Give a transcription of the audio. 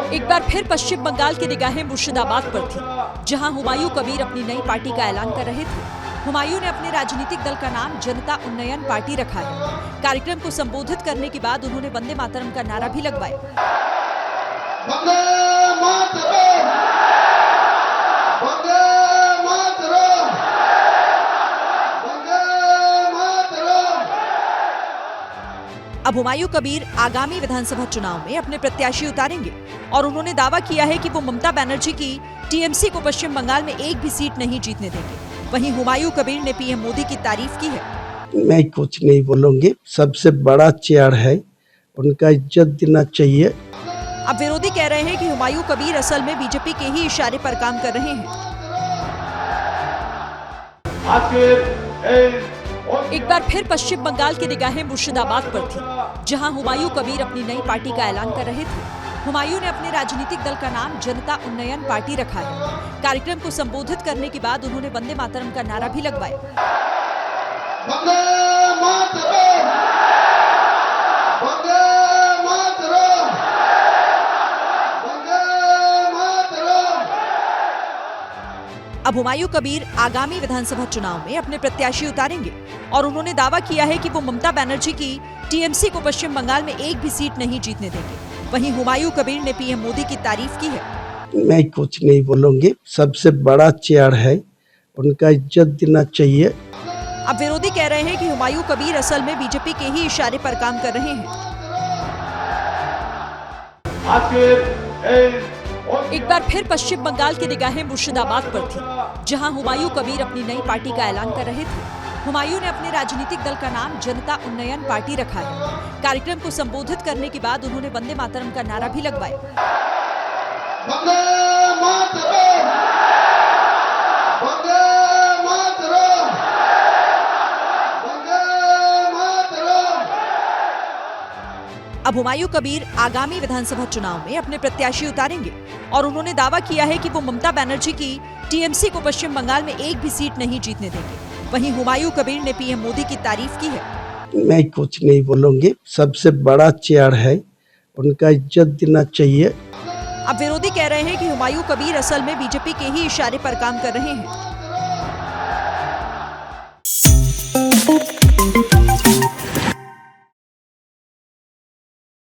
एक बार फिर पश्चिम बंगाल की निगाहें मुर्शिदाबाद पर थी, जहां हुमायूं कबीर अपनी नई पार्टी का ऐलान कर रहे थे। हुमायूं ने अपने राजनीतिक दल का नाम जनता उन्नयन पार्टी रखा है। कार्यक्रम को संबोधित करने के बाद उन्होंने वंदे मातरम का नारा भी लगवाया। वंदे मातरम, वंदे मातरम, वंदे मातरम। अब हुमायूं कबीर आगामी विधानसभा चुनाव में अपने प्रत्याशी उतारेंगे और उन्होंने दावा किया है कि वो ममता बनर्जी की टीएमसी को पश्चिम बंगाल में एक भी सीट नहीं जीतने देंगे। वहीं हुमायूं कबीर ने पीएम मोदी की तारीफ की है। मैं कुछ नहीं बोलूंगी, सबसे बड़ा चेयर है, उनका इज्जत देना चाहिए। अब विरोधी कह रहे हैं कि हुमायूं कबीर असल में बीजेपी के ही इशारे पर काम कर रहे हैं। एक बार फिर पश्चिम बंगाल की निगाहें मुर्शिदाबाद पर थी, जहां हुमायूं कबीर अपनी नई पार्टी का ऐलान कर रहे थे। हुमायूं ने अपने राजनीतिक दल का नाम जनता उन्नयन पार्टी रखा है। कार्यक्रम को संबोधित करने के बाद उन्होंने वंदे मातरम का नारा भी लगवाया। वंदे मातरम, वंदे मातरम, वंदे मातरम। अब हुमायूं कबीर आगामी विधानसभा चुनाव में अपने प्रत्याशी उतारेंगे और उन्होंने दावा किया है कि वो ममता बनर्जी की टीएमसी को पश्चिम बंगाल में एक भी सीट नहीं जीतने देंगे। वहीं हुमायूं कबीर ने पीएम मोदी की तारीफ की है। मैं कुछ नहीं बोलूंगी, सबसे बड़ा चेयर है, उनका इज्जत देना चाहिए। अब विरोधी कह रहे हैं कि हुमायूं कबीर असल में बीजेपी के ही इशारे पर काम कर रहे हैं। एक बार फिर पश्चिम बंगाल की निगाहें मुर्शिदाबाद पर थी, जहां हुमायूं कबीर अपनी नई पार्टी का ऐलान कर रहे थे। हुमायूं ने अपने राजनीतिक दल का नाम जनता उन्नयन पार्टी रखा है। कार्यक्रम को संबोधित करने के बाद उन्होंने वंदे मातरम का नारा भी लगवाया। वंदे मातरम, वंदे मातरम, वंदे मातरम। अब हुमायूं कबीर आगामी विधानसभा चुनाव में अपने प्रत्याशी उतारेंगे और उन्होंने दावा किया है कि वो ममता बनर्जी की टीएमसी को पश्चिम बंगाल में एक भी सीट नहीं जीतने देंगे। वहीं हुमायूं कबीर ने पीएम मोदी की तारीफ की है। मैं कुछ नहीं बोलूंगी, सबसे बड़ा चेयर है, उनका इज्जत देना चाहिए। अब विरोधी कह रहे हैं कि हुमायूं कबीर असल में बीजेपी के ही इशारे पर काम कर रहे हैं।